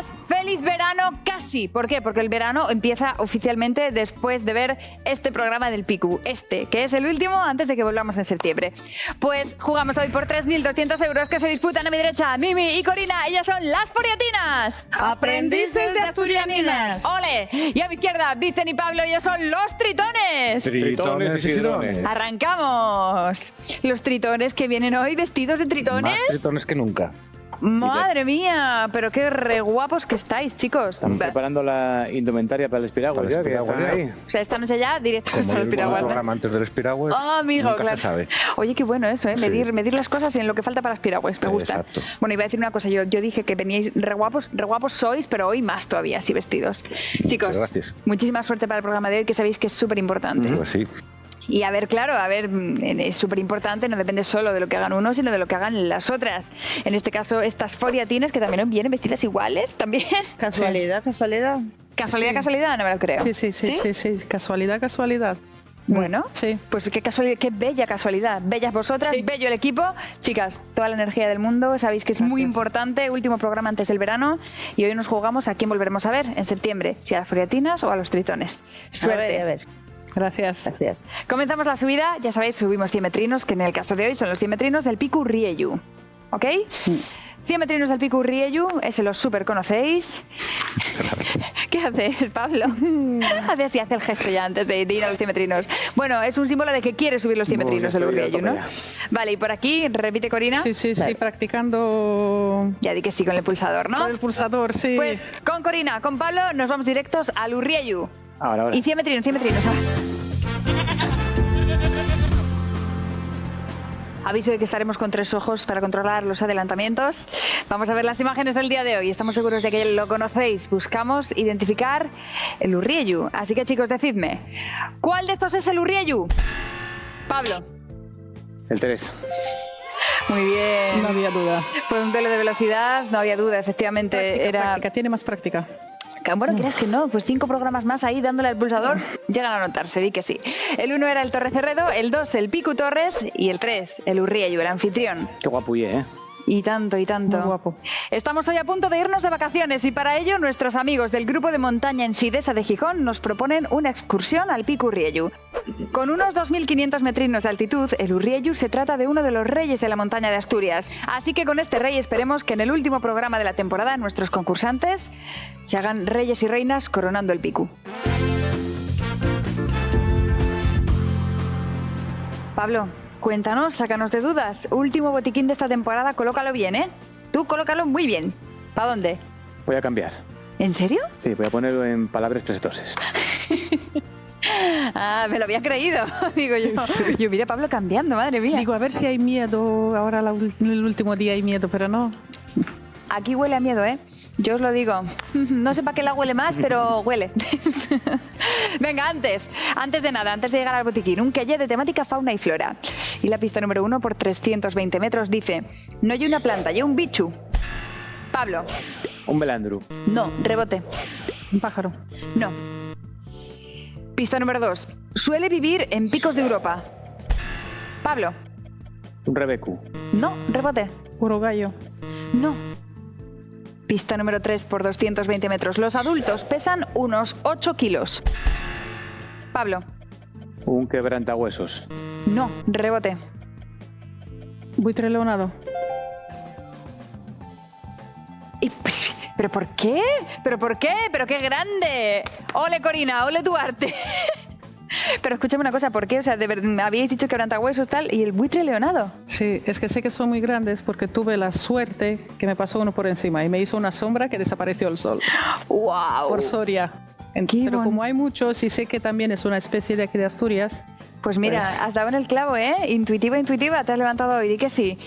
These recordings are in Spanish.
días, feliz verano casi. ¿Por qué? Porque el verano empieza oficialmente después de ver este programa del Piku, que es el último antes de que volvamos en septiembre. Pues jugamos hoy por 3.200 euros que se disputan a mi derecha Mimi y Corina. Ellas son las Foriatinas. Aprendices de asturianinas. ¡Ole! Y a mi izquierda, Vicen y Pablo, ellos son los Tritones. Tritones y sidones. Arrancamos. Los Tritones que vienen hoy vestidos de tritones. Más tritones que nunca. Madre mía, pero qué re guapos que estáis, chicos. Estamos preparando la indumentaria para el Espiragüe. Para el Espiragüe, ahí. O sea, esta noche ya directo Como al el Piragüe. programa antes del Espiragüe. Oh, amigo, nunca claro. se sabe. Oye, qué bueno eso, ¿eh? Sí. Medir las cosas en lo que falta para los piragües. Me gusta. Exacto. Bueno, iba a decir una cosa. Yo dije que veníais re guapos sois, pero hoy más todavía, así vestidos. Chicos, gracias. muchísima suerte para el programa de hoy, que sabéis que es súper importante. Pues sí. Y a ver, claro, es súper importante, no depende solo de lo que hagan unos, sino de lo que hagan las otras. En este caso, estas foriatinas que también vienen vestidas iguales, también. Casualidad. Casualidad, no me lo creo. Sí. Casualidad. Bueno, sí. Pues qué casualidad, qué bella casualidad. Bellas vosotras, Sí. bello el equipo. Chicas, toda la energía del mundo, sabéis que es muy importante. Último programa antes del verano y hoy nos jugamos a quién volveremos a ver en septiembre, si a las Foriatinas o a los Tritones. Suerte. A ver. Gracias. Comenzamos la subida, ya sabéis, subimos 100 metrinos, que en el caso de hoy son los 100 metrinos del Piku Rieju. ¿Ok? 100 metrinos del Piku Rieju, ese lo súper conocéis. ¿Qué haces, Pablo? Hace así, hace el gesto ya antes de ir a los 100 metrinos. Bueno, es un símbolo de que quiere subir los 100 metrinos del Rieju, ¿no? Vale, y por aquí, repite Corina. Sí, practicando Ya di que sí con el pulsador, ¿no? con el pulsador, sí. Pues con Corina, con Pablo, nos vamos directos al Urrieju. Ahora. Y 100 metrinos, ahora. Aviso de que estaremos con 3 ojos para controlar los adelantamientos. Vamos a ver las imágenes del día de hoy. Estamos seguros de que lo conocéis. Buscamos identificar el Urrieju. Así que, chicos, decidme, ¿cuál de estos es el Urrieju? Pablo. El 3. Muy bien. No había duda. Fue un duelo de velocidad, no había duda, efectivamente. Práctica, tiene más práctica. Bueno, ¿crees que no? Pues 5 programas más ahí dándole al pulsador llegan a notarse, di que sí. El 1 era el Torre Cerredo, el 2 el Piku Torres y el 3 el Urrieju, el anfitrión. Qué guapulle, ¿eh? Y tanto. Muy guapo. Estamos hoy a punto de irnos de vacaciones y para ello nuestros amigos del grupo de montaña Ensidesa de Gijón nos proponen una excursión al Piku Rieju. Con unos 2.500 metrinos de altitud, el Urrieju se trata de uno de los reyes de la montaña de Asturias. Así que con este rey esperemos que en el último programa de la temporada nuestros concursantes se hagan reyes y reinas coronando el Piku. Pablo, cuéntanos, sácanos de dudas. Último botiquín de esta temporada, colócalo bien, ¿eh? Tú colócalo muy bien. ¿Para dónde? Voy a cambiar. ¿En serio? Sí, voy a ponerlo en palabras presetoses. Ah, me lo había creído, digo yo. Yo mira a Pablo cambiando, madre mía. Digo, a ver si hay miedo. Ahora el último día hay miedo, pero no. Aquí huele a miedo, ¿eh? Yo os lo digo. No sé para qué la huele más, pero huele. Venga, antes de nada, antes de llegar al botiquín, un queye de temática fauna y flora. Y la pista número 1 por 320 metros dice: no hay una planta, hay un bichu. Pablo. Un belandru. No, rebote. Un pájaro. No. Pista número 2. Suele vivir en picos de Europa. Pablo. Un rebecu. No, rebote. Urogallo. No. Pista número 3 por 220 metros. Los adultos pesan unos 8 kilos. Pablo. Un quebrantahuesos. No, rebote. Buitre leonado. ¿Pero por qué? ¿Pero por qué? ¿Pero qué grande? Ole Corina, ole Duarte. Pero escúchame una cosa, ¿por qué? O sea, me habíais dicho quebrantahuesos tal y el buitre leonado. Sí, es que sé que son muy grandes porque tuve la suerte que me pasó uno por encima y me hizo una sombra que desapareció el sol. ¡Wow! Por Soria. Pero como hay muchos y sé que también es una especie de aquí de Asturias. Pues mira, has dado en el clavo, ¿eh? Intuitiva, te has levantado hoy, di que sí.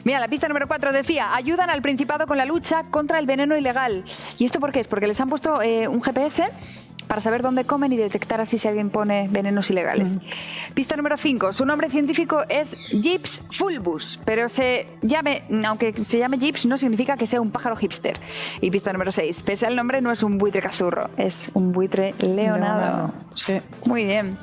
Mira, la pista número 4 decía: ayudan al Principado con la lucha contra el veneno ilegal. ¿Y esto por qué es? Porque les han puesto un GPS para saber dónde comen y detectar así si alguien pone venenos ilegales. Pista número 5. Su nombre científico es Gyps fulvus, pero aunque se llame Gyps no significa que sea un pájaro hipster. Y pista número 6. Pese al nombre no es un buitre cazurro, es un buitre leonado. Sí. Muy bien.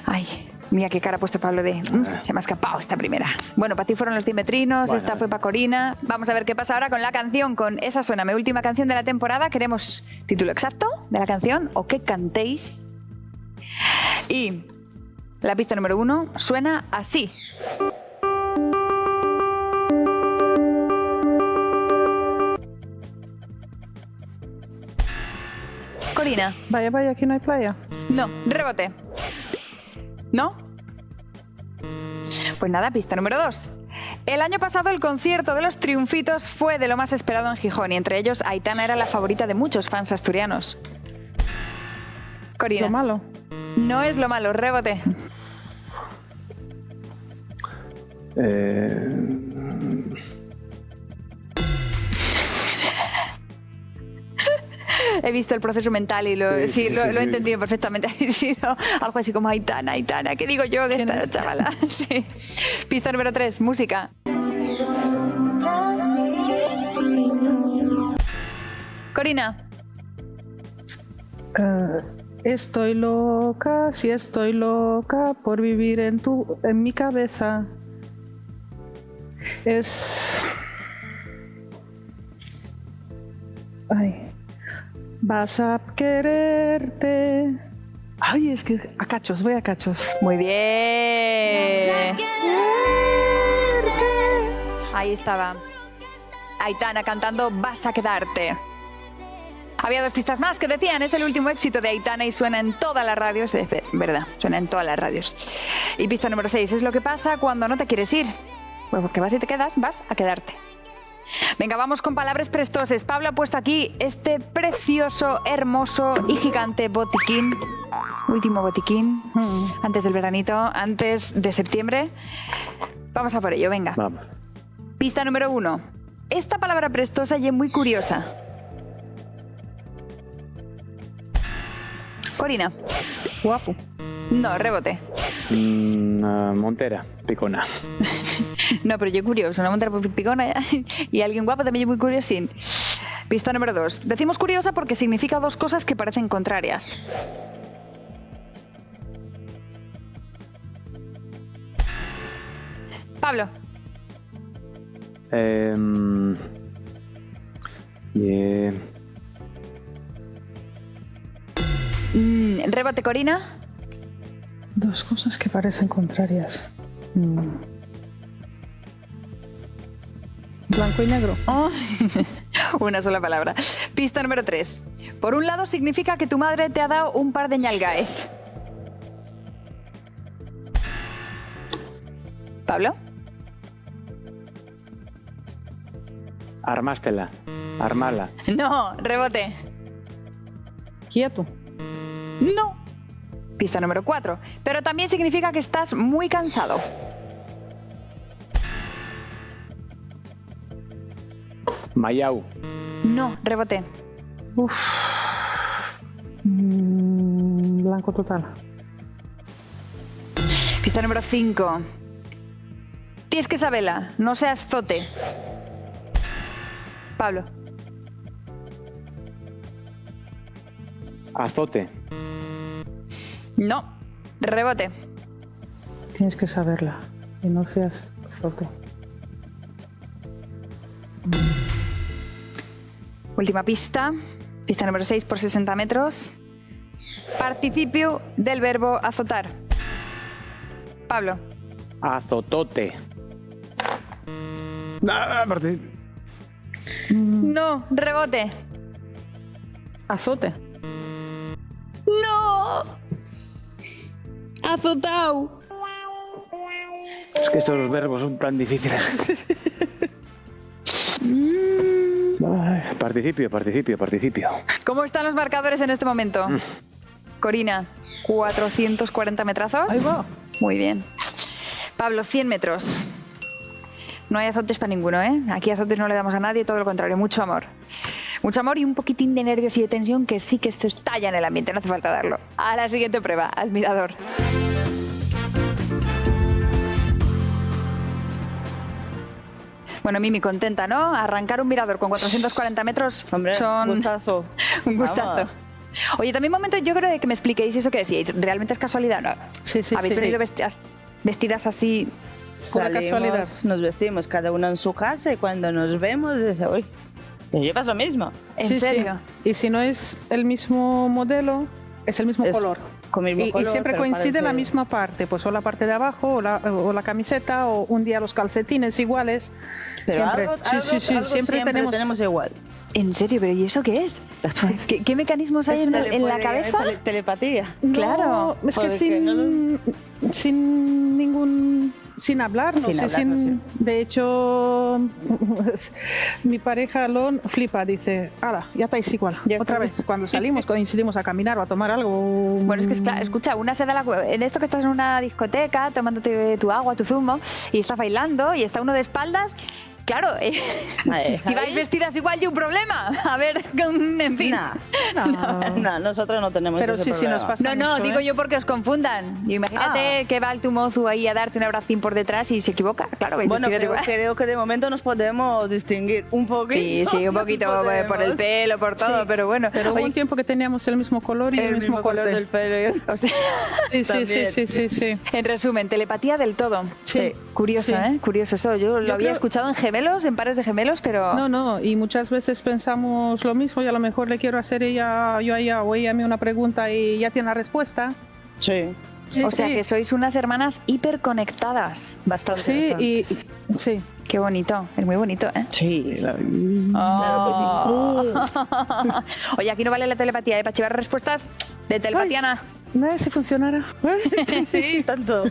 Ay, Mira qué cara ha puesto Pablo de... se me ha escapado esta primera. Bueno, para ti fueron los dimetrinos, Bueno, esta fue para Corina. Vamos a ver qué pasa ahora con la canción, con Esa Suéname, última canción de la temporada. Queremos título exacto de la canción o que cantéis. Y la pista número 1 suena así. Corina. Vaya, vaya, aquí no hay playa. No, rebote. ¿No? Pues nada, pista número 2. El año pasado el concierto de los Triunfitos fue de lo más esperado en Gijón y entre ellos Aitana era la favorita de muchos fans asturianos. Corina. Lo malo. No es lo malo, rebote. He visto el proceso mental y lo he entendido perfectamente. Ha sido algo así como Aitana, ¿qué digo yo de esta chavala? Sí. Pista número 3, música. Corina. Estoy loca, sí estoy loca por vivir en mi cabeza. Ay. Vas a quererte. Ay, es que a cachos, voy a cachos. Muy bien. Ahí estaba. Aitana cantando Vas a quedarte. Había 2 pistas más que decían, es el último éxito de Aitana y suena en todas las radios. Es verdad, suena en todas las radios. Y pista número 6, es lo que pasa cuando no te quieres ir. Pues porque vas y te quedas, vas a quedarte. Venga, vamos con palabras prestoses. Pablo ha puesto aquí este precioso, hermoso y gigante botiquín. Último botiquín. Antes del veranito, antes de septiembre. Vamos a por ello, venga. Vamos. Pista número 1. Esta palabra prestosa y es muy curiosa. Corina. Guapo. No, rebote. Montera, picona. No, pero yo curioso, una montera picona y alguien guapo también muy curiosín. Pista número 2. Decimos curiosa porque significa 2 cosas que parecen contrarias. Pablo. Rebote, Corina. 2 cosas que parecen contrarias. Blanco y negro. Oh. Una sola palabra. Pista número 3. Por un lado significa que tu madre te ha dado un par de ñalgaes. ¿Pablo? Armástela. Armala. No, rebote. Quieto. No. Pista número 4. Pero también significa que estás muy cansado. Mayau. No, rebote. Blanco total. Pista número 5. Tienes que saberla, no seas zote. Pablo. Azote. No, rebote. Tienes que saberla y no seas zote. Última pista. Pista número 6 por 60 metros. Participio del verbo azotar. Pablo. Azotote. No, rebote. Azote. No. Azotao. Es que estos verbos son tan difíciles. Ay, participio. ¿Cómo están los marcadores en este momento? Corina, 440 metrazos. Ahí va. Muy bien. Pablo, 100 metros. No hay azotes para ninguno, ¿eh? Aquí azotes no le damos a nadie, todo lo contrario, mucho amor. Mucho amor y un poquitín de nervios y de tensión que sí que se estalla en el ambiente, no hace falta darlo. A la siguiente prueba, al mirador. Bueno, Mimi, contenta, ¿no? Arrancar un mirador con 440 metros Hombre, son... gustazo. Un gustazo. Vamos. Oye, también un momento, yo creo que me expliquéis eso que decíais. ¿Realmente es casualidad? ¿No? Sí. ¿Habéis venido vestidas así? Pura casualidad. Nos vestimos cada uno en su casa y cuando nos vemos, dice, uy, ¿te llevas lo mismo? ¿En serio? Sí. Y si no es el mismo modelo, es el mismo color. Con mismo color, Y siempre pero coincide parece- la misma parte, pues o la parte de abajo o la camiseta o un día los calcetines iguales. Pero siempre. algo, Sí, algo siempre tenemos igual. ¿En serio? ¿Pero y eso qué es? ¿Qué mecanismos hay en la cabeza? Telepatía. Claro. No, es que sin hablar, Sin hablarnos, sí. De hecho, mi pareja Lon flipa, dice, ¡hala, ya estáis igual! Ya Otra estáis. vez, cuando salimos, coincidimos a caminar o a tomar algo. Bueno, es que escucha, una se da en esto que estás en una discoteca tomándote tu agua, tu zumo, y estás bailando y está uno de espaldas. Claro, si vais vestidas igual y un problema. A ver, en fin. No, nosotros no tenemos Pero ese sí, problema. nos pasa No, mucho, digo ¿eh? yo porque os confundan. Y imagínate que va el tu mozo ahí a darte un abracín por detrás y se equivoca. Claro, vais Bueno, vestidas igual. creo que de momento nos podemos distinguir un poquito. Sí, un poquito Podemos. por el pelo, por todo, Sí, pero bueno. Pero hubo Oye, un tiempo que teníamos el mismo color y el, mismo color corte. del pelo. o sea, Sí. en resumen, telepatía del todo. Sí. Curioso, Sí. ¿eh? Curioso esto. Yo lo había creo- escuchado en gemelos, en pares de gemelos, pero... No, y muchas veces pensamos lo mismo y a lo mejor le quiero hacer yo a ella o ella a mí una pregunta y ya tiene la respuesta. Sí. O sea, que sois unas hermanas hiperconectadas. Bastante. Sí, bastante. y sí. Qué bonito, es muy bonito, ¿eh? Sí. Oh. Oye, aquí no vale la telepatía, ¿eh? Para chivar respuestas de telepatiana. Nada, si funcionara. Sí, tanto.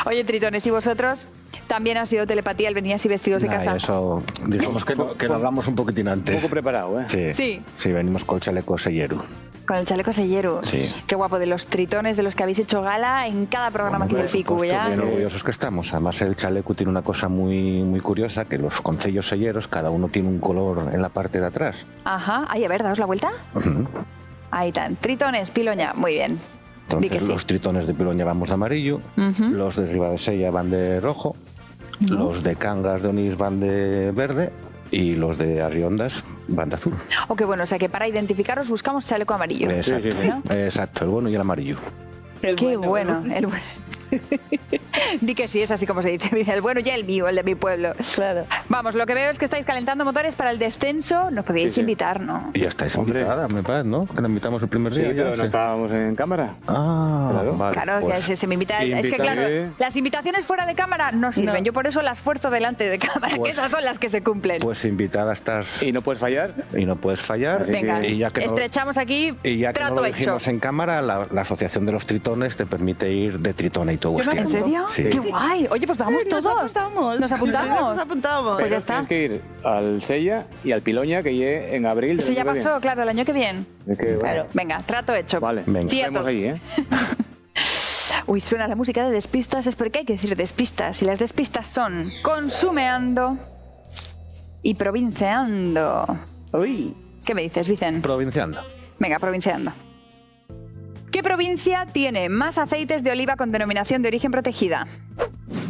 Oye, tritones, ¿y vosotros? También ha sido telepatía el venir así vestidos de Nah, casa. eso, digamos que lo hablamos un poquitín Un antes. poco preparado, ¿eh? Sí. Sí, venimos con el chaleco selleru. Con el chaleco sellero. Sí. Qué guapo, de los tritones de los que habéis hecho gala en cada programa aquí del Picu, ya. Bien orgullosos que estamos. Además, el chaleco tiene una cosa muy curiosa, que los concellos selleros, cada uno tiene un color en la parte de atrás. Ajá. Ay, a ver, daos la vuelta. Ujú. Ahí están. Tritones, piloña. Muy bien. Di que Entonces, sí. los tritones de Piloña van de amarillo, Ujú. los de Ribadesella van de rojo, los de Cangas de Onís van de verde y los de Arriondas van de azul. O qué bueno, o sea que para identificaros buscamos chaleco amarillo. Exacto, sí, ¿no? exacto, el bueno y el amarillo. Qué bueno, el bueno. Di que sí, es así como se dice. El bueno y el mío, el de mi pueblo. Claro. Vamos, lo que veo es que estáis calentando motores para el descenso. Nos podíais Sí, sí. invitar, ¿no? Y ya estáis Hombre. invitada, me parece, ¿no? Que la invitamos el primer Sí, día. ya, pero no estábamos en cámara. Ah, Claro. vale. Claro, pues, que se me invita. Es que invítame. claro, las invitaciones fuera de cámara no sirven. No. Yo por eso las fuerzo delante de cámara, que Pues- esas son las que se cumplen. pues invitada estás Y no puedes fallar. y no puedes fallar. Así Venga, y ya que no, estrechamos aquí, y ya que no trato lo hecho. dijimos en cámara, la Asociación de los Tritones te permite ir de tritona y todo Yo me vestido. ¿En serio? Sí. ¡Qué guay! Oye, pues vamos todos. Nos apuntamos. Pues Pero ya está. tienes que ir al Sella y al Piloña, que llegue en abril. Eso ya del año que pasó, claro, el año que viene. viene. Es que, bueno, Claro. Venga, trato hecho. Vale, Venga. nos Cierto. vemos allí, ¿eh? Uy, suena la música de despistas, es porque hay que decir despistas. Y las despistas son consumeando y provinceando. Uy. ¿Qué me dices, Vicen? Provinciando. Venga, provinciando. ¿Qué provincia tiene más aceites de oliva con denominación de origen protegida?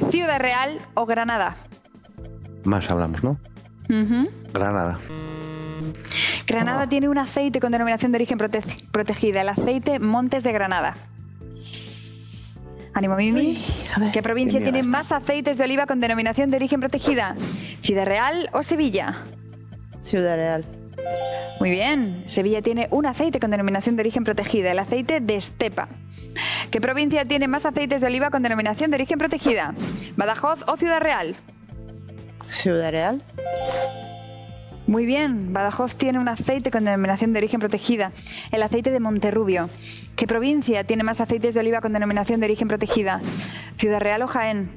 ¿Ciudad Real o Granada? Más hablamos, ¿no? Ujú. Granada. Granada tiene un aceite con denominación de origen protegida, el aceite Montes de Granada. Ánimo, Mimi. ¿Qué provincia tiene más aceites de oliva con denominación de origen protegida? ¿Ciudad Real o Sevilla? Ciudad Real. Muy bien. Sevilla tiene un aceite con denominación de origen protegida, el aceite de Estepa. ¿Qué provincia tiene más aceites de oliva con denominación de origen protegida? ¿Badajoz o Ciudad Real? Ciudad Real. Muy bien, Badajoz tiene un aceite con denominación de origen protegida, el aceite de Monterrubio. ¿Qué provincia tiene más aceites de oliva con denominación de origen protegida? ¿Ciudad Real o Jaén?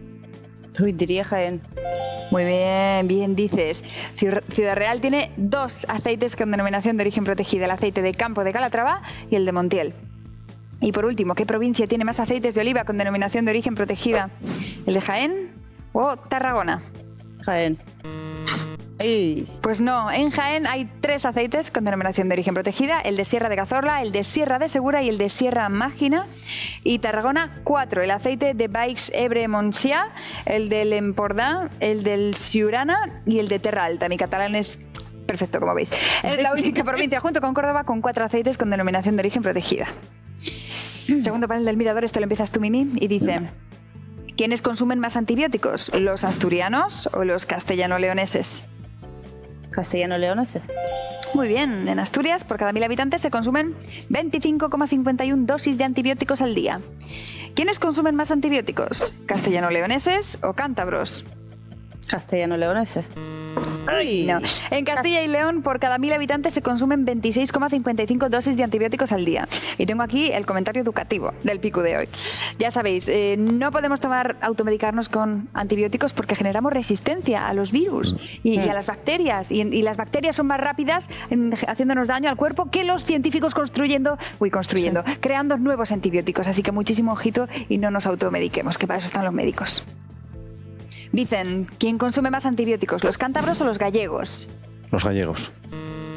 Uy, diría Jaén. Muy bien, bien dices. Ciudad Real tiene dos aceites con denominación de origen protegida, el aceite de Campo de Calatrava y el de Montiel. Y por último, ¿qué provincia tiene más aceites de oliva con denominación de origen protegida? ¿El de Jaén o Tarragona? Jaén. Ey. Pues no, en Jaén hay 3 aceites con denominación de origen protegida, el de Sierra de Cazorla, el de Sierra de Segura y el de Sierra Mágina. Y Tarragona 4, el aceite de Baix Ebre Montsià, el del Empordà, el del Siurana y el de Terra Alta. Mi catalán es perfecto, como veis. Es la única provincia junto con Córdoba con 4 aceites con denominación de origen protegida. Segundo panel del mirador, este lo empiezas tú, Mimi, y dice: ¿quiénes consumen más antibióticos? ¿Los asturianos o los castellano-leoneses? Castellano-leoneses. Muy bien, en Asturias por cada 1000 habitantes se consumen 25,51 dosis de antibióticos al día. ¿Quiénes consumen más antibióticos? ¿Castellano-leoneses o cántabros? Castellano-leoneses. Ay, No. En Castilla y León, por cada 1000 habitantes se consumen 26,55 dosis de antibióticos al día. Y tengo aquí el comentario educativo del Picu de hoy. Ya sabéis, no podemos automedicarnos con antibióticos porque generamos resistencia a los virus y a las bacterias. Y las bacterias son más rápidas haciéndonos daño al cuerpo que los científicos creando nuevos antibióticos. Así que muchísimo ojito y no nos automediquemos, que para eso están los médicos. Dicen, ¿quién consume más antibióticos, los cántabros o los gallegos? Los gallegos.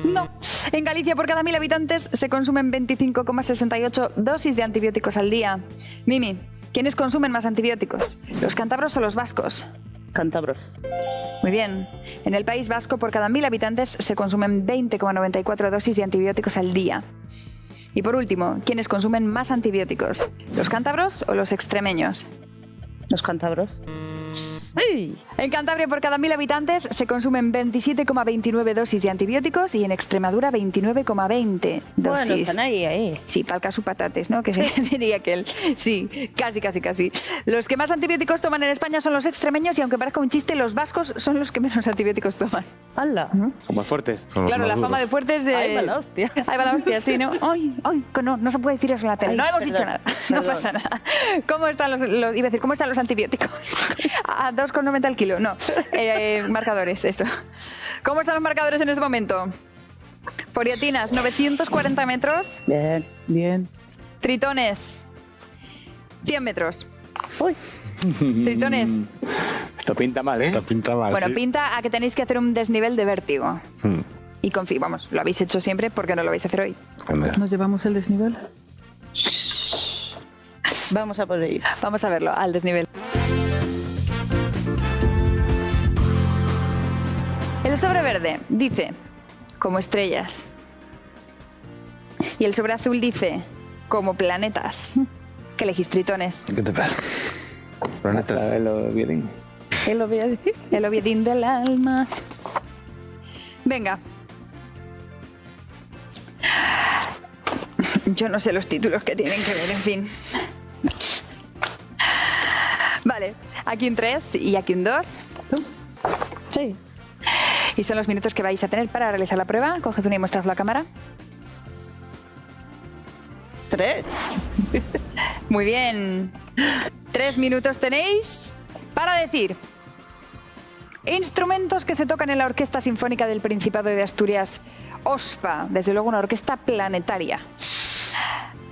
No. En Galicia, por cada 1000 habitantes, se consumen 25,68 dosis de antibióticos al día. Mimi, ¿quiénes consumen más antibióticos, los cántabros o los vascos? Cántabros. Muy bien. En el País Vasco, por cada 1000 habitantes, se consumen 20,94 dosis de antibióticos al día. Y por último, ¿quiénes consumen más antibióticos, los cántabros o los extremeños? Los cántabros. ¡Ay! En Cantabria, por cada 1000 habitantes, se consumen 27,29 dosis de antibióticos y en Extremadura 29,20 dosis. Bueno, están ahí. Sí, pa'l caso patates, ¿no? Que se diría que él. Sí, casi. Los que más antibióticos toman en España son los extremeños y aunque parezca un chiste, los vascos son los que menos antibióticos toman. ¡Hala! Como fuertes. Son los Claro, más la fama duros. de fuertes de... Ahí va la hostia. Ahí va la hostia, sí, ¿no? Ay, no se puede decir eso en la tele. Ay, No hemos perdón, dicho nada. No perdón. pasa nada. ¿Cómo están ¿cómo están los antibióticos? A 2,90 el kilo. No. Marcadores, eso. ¿Cómo están los marcadores en este momento? Foriatinas, 940 metros. Bien. Bien. Tritones, 100 metros. Uy. Tritones. Esto pinta mal, ¿eh? Esta pinta mal, Bueno, sí. pinta a que tenéis que hacer un desnivel de vértigo. Y vamos, lo habéis hecho siempre, porque no lo vais a hacer hoy. Hombre, ¿Nos llevamos el desnivel? Vamos a poder ir. Vamos a verlo, al desnivel. El sobre verde dice, como estrellas. Y el sobre azul dice, como planetas. ¿Qué elegís, tritones? ¿Qué te pasa? Planetas. Violín. ¿Qué lo voy a decir? El oviedín del alma. Venga. Yo no sé los títulos que tienen que ver, en fin. Vale, aquí un 3 y aquí un 2. Sí. Y son los minutos que vais a tener para realizar la prueba. Coged una y mostrad la cámara. 3. Muy bien. 3 minutos tenéis para decir instrumentos que se tocan en la Orquesta Sinfónica del Principado de Asturias, OSPA. Desde luego una orquesta planetaria.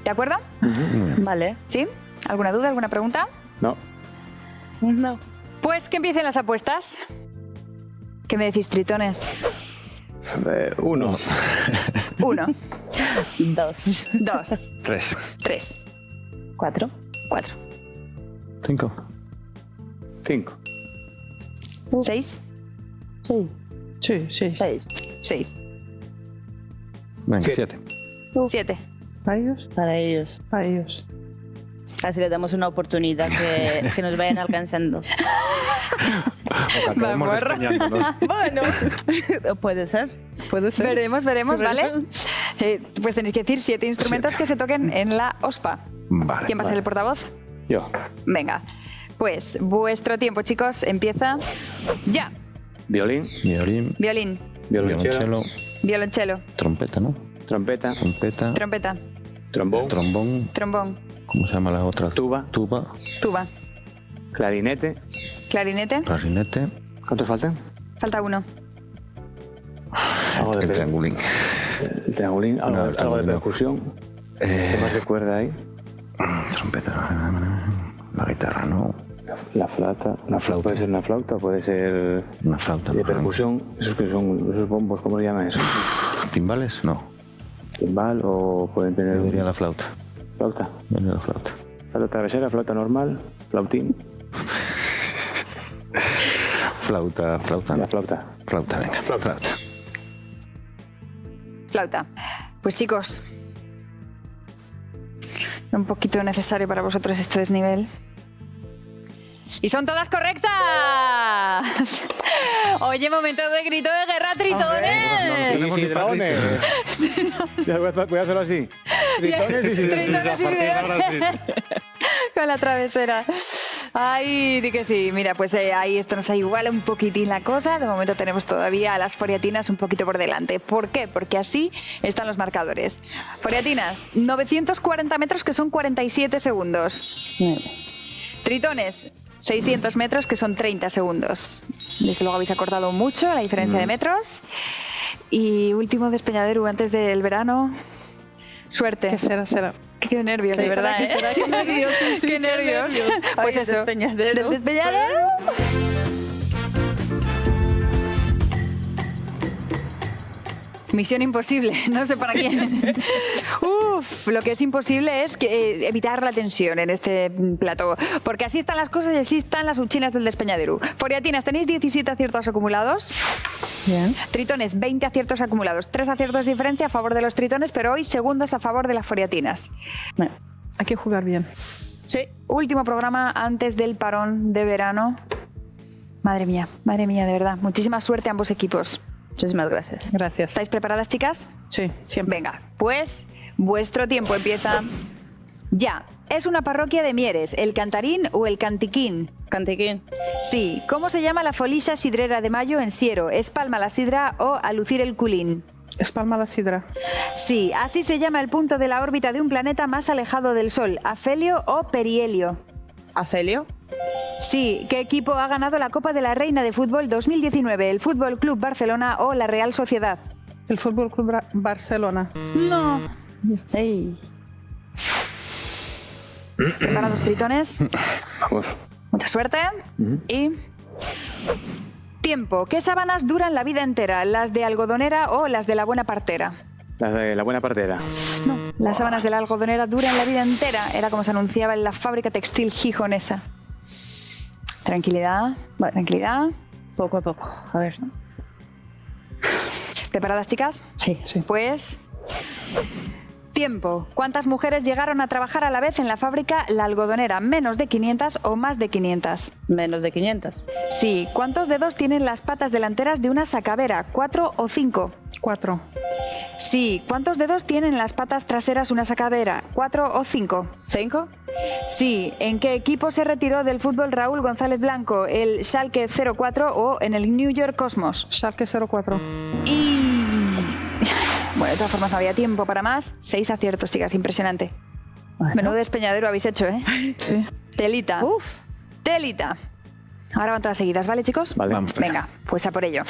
¿De acuerdo? Vale. ¿Sí? ¿Alguna duda, alguna pregunta? No. No. Pues que empiecen las apuestas. ¿Qué me decís, tritones? 1. 1, 2. 2, 3. 3, 4. 4, 5. 5. 6, Sí. Sí, sí. 6. 6, Venga, Siete. 7. 7. ¿A ellos? Para ellos. A ellos. Así le damos una oportunidad que nos vayan alcanzando. Acabemos Vamos, despeñándonos. Bueno. Puede ser. Puede ser. Veremos, ¿vale? Pues tenéis que decir 7 instrumentos que se toquen en la OSPA. Vale. ¿Quién va a ser el portavoz? Yo. Venga, pues vuestro tiempo, chicos, empieza ya. Violín. Violín, Violín, Violonchelo. violonchelo, trompeta, ¿no? Trompeta. Trompeta, trompeta, Trombón. trombón, trombón, ¿cómo se llama la otra? Tuba. Tuba, tuba, Clarinete. clarinete. clarinete, ¿Cuántos faltan? Falta uno. Algo de el triangulín. El triangulín. Algo, No, el algo de triangulín no. percusión. ¿Qué más recuerda ahí? Trompeta, la guitarra, ¿no? La flauta. La flauta. Puede ser una flauta, puede ser Una flauta, de ¿no? percusión. Esos que son esos bombos, ¿cómo le llaman eso? ¿Timbales? No, Timbal o pueden tener yo diría la flauta. flauta. Yo diría la flauta. Flauta travesera, flauta normal, flautín. Flauta, La flauta. Flauta, venga, flauta. Flauta. Pues chicos, un poquito necesario para vosotros este desnivel. ¡Y son todas correctas! Oye, momento de grito de guerra, tritones. Tenemos tritones. Voy a hacerlo así. Tritones y Tritones y sidrones. Con la travesera. Ay, di que sí. Mira, pues ahí esto nos iguala un poquitín la cosa. De momento tenemos todavía a las foriatinas un poquito por delante. ¿Por qué? Porque así están los marcadores. Foriatinas, 940 metros, que son 47 segundos. Tritones, 600 metros, que son 30 segundos. Desde luego habéis acortado mucho la diferencia de metros. Y último despeñadero antes del verano. Suerte. ¿Qué será? Qué nervios, de verdad, ¿eh? Qué nervios. Sí, Qué nervios. Pues Ay, eso. despeñadero. ¿Del despeñadero? Misión imposible, no sé para quién. Uf, lo que es imposible es evitar la tensión en este plató, porque así están las cosas y así están las uchinas del despeñadero. Foriatinas, tenéis 17 aciertos acumulados. Bien. Tritones, 20 aciertos acumulados. 3 aciertos de diferencia a favor de los tritones, pero hoy segundos a favor de las foriatinas. Hay que jugar bien. Sí. Último programa antes del parón de verano. Madre mía, de verdad. Muchísima suerte a ambos equipos. Muchísimas gracias. Gracias. ¿Estáis preparadas, chicas? Sí, siempre. Venga, pues vuestro tiempo empieza ya. ¿Es una parroquia de Mieres, el Cantarín o el Cantiquín? Cantiquín. Sí. ¿Cómo se llama la folisa sidrera de mayo en Siero? ¿Es Palma la sidra o Alucir el culín? Es Palma la sidra. Sí. Así se llama el punto de la órbita de un planeta más alejado del Sol. ¿Afelio o Perihelio? ¿Afelio? Sí. ¿Qué equipo ha ganado la Copa de la Reina de Fútbol 2019? ¿El Fútbol Club Barcelona o la Real Sociedad? El Fútbol Club Barcelona. No. Ey. ¿Preparados, tritones? Vamos. Mucha suerte. Y tiempo. ¿Qué sábanas duran la vida entera? ¿Las de algodonera o las de la buena partera? Las de la buena partera. No, las sábanas de la algodonera duran la vida entera. Era como se anunciaba en la fábrica textil gijonesa. Tranquilidad, tranquilidad. Poco a poco. A ver. ¿Preparadas, chicas? Sí. Pues tiempo. ¿Cuántas mujeres llegaron a trabajar a la vez en la fábrica La Algodonera? ¿Menos de 500 o más de 500? Menos de 500. Sí. ¿Cuántos dedos tienen las patas delanteras de una sacavera? ¿4 o 5? 4. Sí. ¿Cuántos dedos tienen las patas traseras una sacavera? ¿4 o 5? 5. Sí. ¿En qué equipo se retiró del fútbol Raúl González Blanco? ¿El Schalke 04 o en el New York Cosmos? Schalke 04. Y bueno, de todas formas no había tiempo para más. 6 aciertos, chicas, impresionante. Bueno. Menudo despeñadero habéis hecho, ¿eh? Sí. Telita. Uf. Telita. Ahora van todas seguidas, ¿vale, chicos? Vale, vamos. Venga, pues a por ello.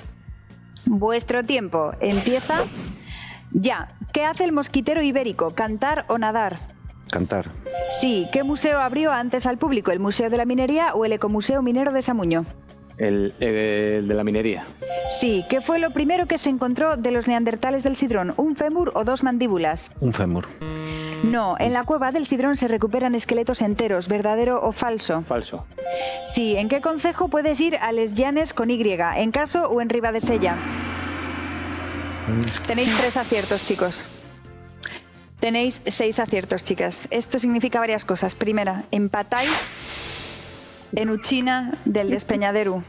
Vuestro tiempo empieza ya. ¿Qué hace el mosquitero ibérico? ¿Cantar o nadar? Cantar. Sí. ¿Qué museo abrió antes al público? ¿El Museo de la Minería o el Ecomuseo Minero de Samuño? El de la minería. Sí. ¿Qué fue lo primero que se encontró de los neandertales del Sidrón? ¿Un fémur o 2 mandíbulas? Un fémur. No. En la cueva del Sidrón se recuperan esqueletos enteros. ¿Verdadero o falso? Falso. Sí. ¿En qué concejo puedes ir a Les Llanes con Y? ¿En Caso o en Ribadesella? Tenéis 3 aciertos, chicos. Tenéis 6 aciertos, chicas. Esto significa varias cosas. Primera, empatáis en Uchina del Despeñadero.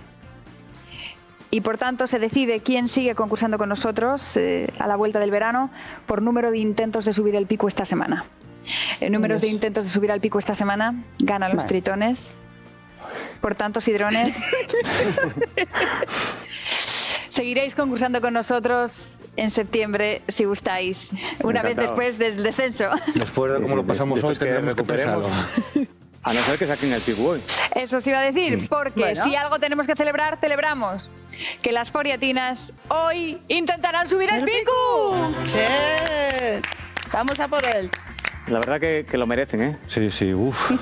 Y por tanto se decide quién sigue concursando con nosotros a la vuelta del verano por número de intentos de subir el pico esta semana. En números de intentos de subir al pico esta semana ganan los tritones. Por tanto, sidrones, seguiréis concursando con nosotros en septiembre si gustáis, una vez Encantado. después del descenso. Después de cómo lo pasamos hoy, Después que tendremos que recuperemos. pensarlo. A no ser que saquen el pico hoy. Eso os iba a decir, porque Bueno. si algo tenemos que celebrar, celebramos que las foriatinas hoy intentarán subir el pico. Bien. Vamos a por él. La verdad que lo merecen, ¿eh? Sí, sí, uff.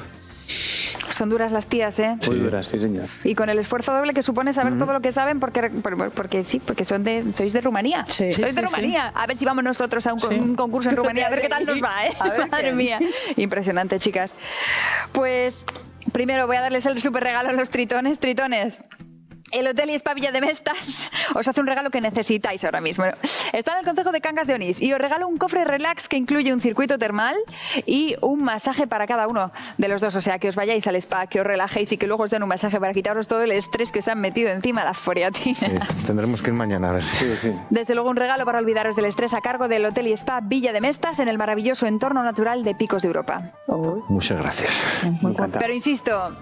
Son duras las tías, ¿eh? Muy duras, sí, señor. Y con el esfuerzo doble que supone saber todo lo que saben, porque sois de Rumanía. Sí. Sois de Sí, Rumanía. A ver si vamos nosotros a un concurso en Rumanía, a ver qué tal nos va, ¿eh? A ver Madre qué. mía. Impresionante, chicas. Pues primero voy a darles el súper regalo a los tritones. Tritones, El Hotel y Spa Villa de Mestas os hace un regalo que necesitáis ahora mismo. Está en el concejo de Cangas de Onís y os regalo un cofre relax que incluye un circuito termal y un masaje para cada uno de los dos. O sea, que os vayáis al spa, que os relajéis y que luego os den un masaje para quitaros todo el estrés que os han metido encima las foriatinas. Sí, tendremos que ir mañana a ver si... Desde luego un regalo para olvidaros del estrés a cargo del Hotel y Spa Villa de Mestas en el maravilloso entorno natural de Picos de Europa. Muchas gracias. Me encanta. Pero insisto,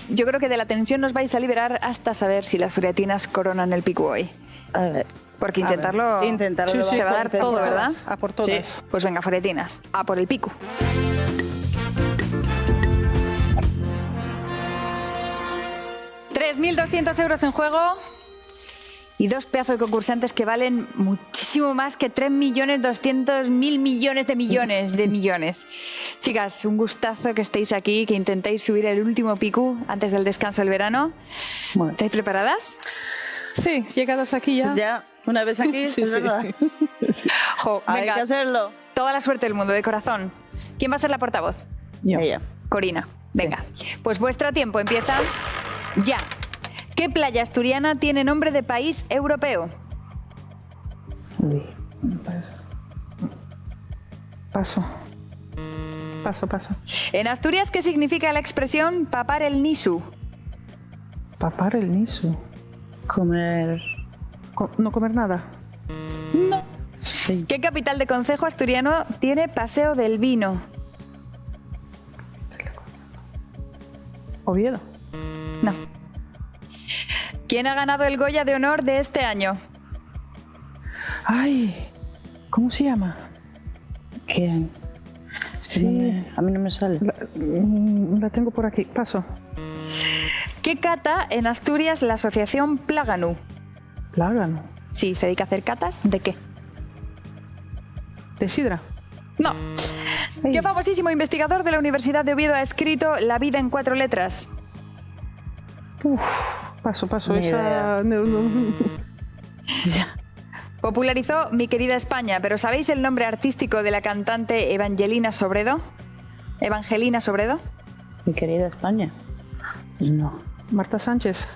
yo creo que de la tensión nos vais a liberar hasta saber si las furiatinas coronan el pico hoy. A ver. Porque intentarlo, te va a dar todo, ¿verdad? A por todas. Pues venga, furiatinas, a por el pico. €3.200 en juego y dos pedazos de concursantes que valen muchísimo más que 3.200.000 millones de millones. Chicas, un gustazo que estéis aquí, que intentéis subir el último pico antes del descanso del verano. Bueno. ¿Estáis preparadas? Sí, llegadas aquí ya. Ya, una vez aquí, Sí, es sí. verdad. Jo, Hay venga, que hacerlo. toda la suerte del mundo, de corazón. ¿Quién va a ser la portavoz? Yo. Ella. Corina. Venga, pues vuestro tiempo empieza ya. ¿Qué playa asturiana tiene nombre de país europeo? Uy. Paso. En Asturias, ¿qué significa la expresión papar el nisu? Papar el niso. Comer. No comer nada. No. ¿Qué capital de concejo asturiano tiene Paseo del Vino? Oviedo. No. ¿Quién ha ganado el Goya de Honor de este año? Ay, ¿cómo se llama? ¿Quién? Sí. A mí no me sale. La tengo por aquí. Paso. ¿Qué cata en Asturias la asociación Pláganu? Plágano. Sí, se dedica a hacer catas. ¿De qué? De sidra. No. ¿Qué famosísimo investigador de la Universidad de Oviedo ha escrito La vida en 4 letras? Paso. Ni idea. Esa... No. Ya. Popularizó Mi querida España, pero ¿sabéis el nombre artístico de la cantante Evangelina Sobredo? ¿Evangelina Sobredo? Mi querida España. Pues no. Marta Sánchez.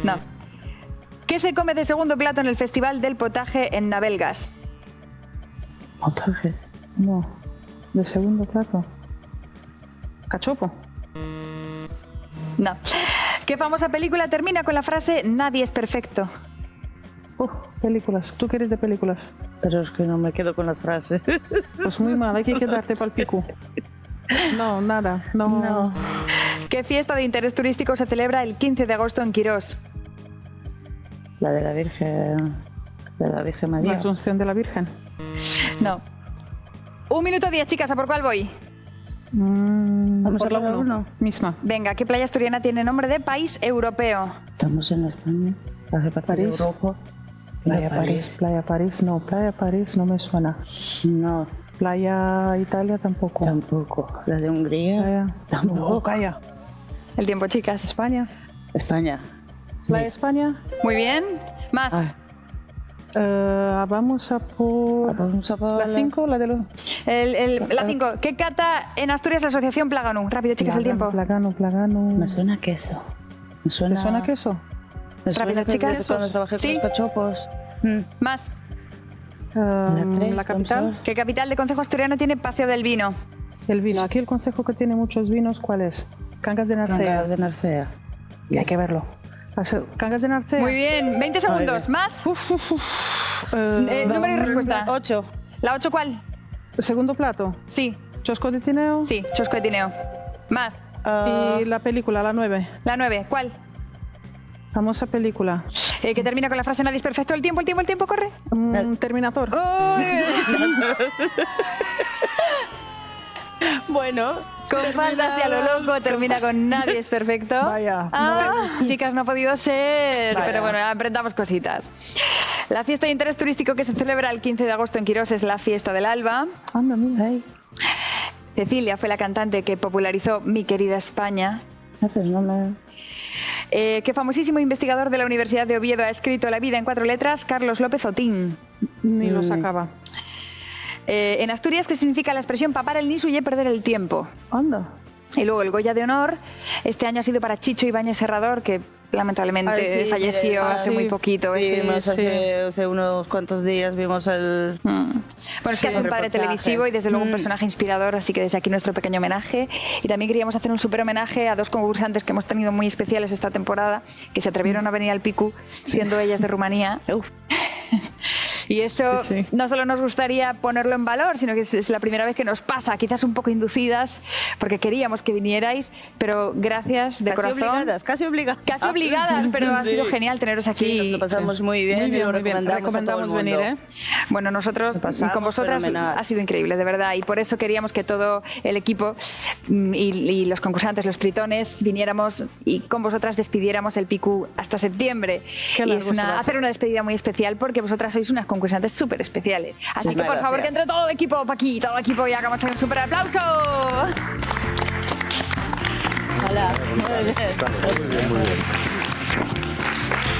No. ¿Qué se come de segundo plato en el Festival del Potaje en Navelgas? Potaje. No. De segundo plato. Cachopo. No. ¿Qué famosa película termina con la frase Nadie es perfecto? Películas. ¿Tú qué eres de películas? Pero es que no me quedo con las frases. Pues muy mal, hay que quedarte para el pico. No, nada. No. ¿Qué fiesta de interés turístico se celebra el 15 de agosto en Quirós? La de la Virgen. De la Virgen María. La Asunción de la Virgen. No. 1 minuto 10, chicas, ¿a por cuál voy? Vamos a Por la por la 1. uno. Misma. Venga, ¿qué playa asturiana tiene nombre de país europeo? Estamos en España. Hace parte de París. Europa. Playa París. No, Playa París no me suena. No, Playa Italia tampoco. tampoco. La de Hungría. Playa... Tampoco. No, calla. El tiempo, chicas. España. España. Playa España. Muy bien. Más. Vamos a por... Vamos a por La 5, la de los... La 5. ¿Qué cata en Asturias la asociación Pláganu? Rápido, chicas, el tiempo. Plagano. Me suena a queso. Me suena, ¿Te suena queso? Me suena Rápido, que chicas. es cuando trabajé Sí. con los cachopos. Más. tres, La capital. vamos ¿Qué capital de concejo asturiano tiene Paseo del Vino? El vino. Aquí el consejo que tiene muchos vinos, ¿cuál es? Cangas de Narcea. Cangas de Narcea. Y hay que verlo. Cangas de Narcea. Muy bien. 20 segundos. Más. Número y respuesta. 8. ¿La 8 cuál? Segundo plato. Sí. Chosco de Tineo. Sí. Chosco de Tineo. Más. Y la película, la 9. La 9. ¿Cuál? Famosa película. Que termina con la frase Nadie es perfecto. El tiempo, corre. Terminator. Uy. Bueno. Con faldas y a lo loco termina con Nadie es perfecto. Vaya. Chicas, no ha podido ser. Vaya. Pero bueno, aprendamos cositas. La fiesta de interés turístico que se celebra el 15 de agosto en Quirós es la Fiesta del Alba. Anda, mira. Cecilia fue la cantante que popularizó Mi querida España. Pues no me... ¿Qué famosísimo investigador de la Universidad de Oviedo ha escrito La vida en 4 letras? Carlos López Otín. Ni lo sacaba. En Asturias, ¿qué significa la expresión papar el nisu y perder el tiempo? Anda. Y luego el Goya de Honor, este año ha sido para Chicho Ibáñez Serrador, que lamentablemente Sí, falleció hace muy poquito. Vimos hace unos cuantos días, vimos el... Bueno, es que es un padre reportaje. televisivo y desde luego un personaje inspirador, así que desde aquí nuestro pequeño homenaje. Y también queríamos hacer un súper homenaje a dos concursantes que hemos tenido muy especiales esta temporada, que se atrevieron a venir al Picu, siendo ellas de Rumanía. Y eso no solo nos gustaría ponerlo en valor, sino que es la primera vez que nos pasa, quizás un poco inducidas, porque queríamos que vinierais, pero gracias de corazón. Casi obligadas. Casi obligadas, pero ha sido genial teneros aquí. Sí, nos lo pasamos muy bien. Muy y lo bien. Recomendamos venir, ¿eh? Bueno, nosotros con vosotras fenomenal. ha sido increíble, de verdad, y por eso queríamos que todo el equipo y los concursantes, los tritones, viniéramos y con vosotras despidiéramos el Picu hasta septiembre. Qué Y largo es se va a hacer. hacer una despedida muy especial porque vosotras sois unas concursantes súper especiales. Así que por favor, que entre todo el equipo para aquí, todo el equipo, y hagamos un súper aplauso. Hola. Muy bien.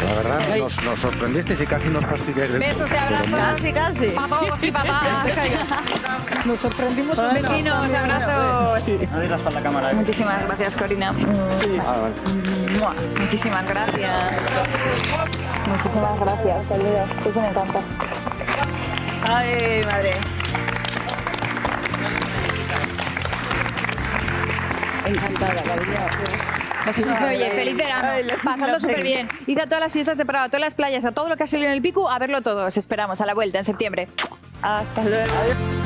La verdad, nos sorprendisteis y casi nos fastidiáis del Besos y todo. abrazos. Casi. Para todos y para Nos sorprendimos. Vecinos, abrazos. No digas para la cámara. Muchísimas gracias, Corina. Mua. Muchísimas gracias. Muchísimas gracias. Eso me encanta. Ay, madre. Encantada, la vida. No sé si me oye. Feliz verano. Ay, la Pasando súper bien. Id a todas las fiestas de Prado, a todas las playas, a todo lo que ha salido en el Picu, a verlo todo. Os esperamos a la vuelta en septiembre. Hasta luego.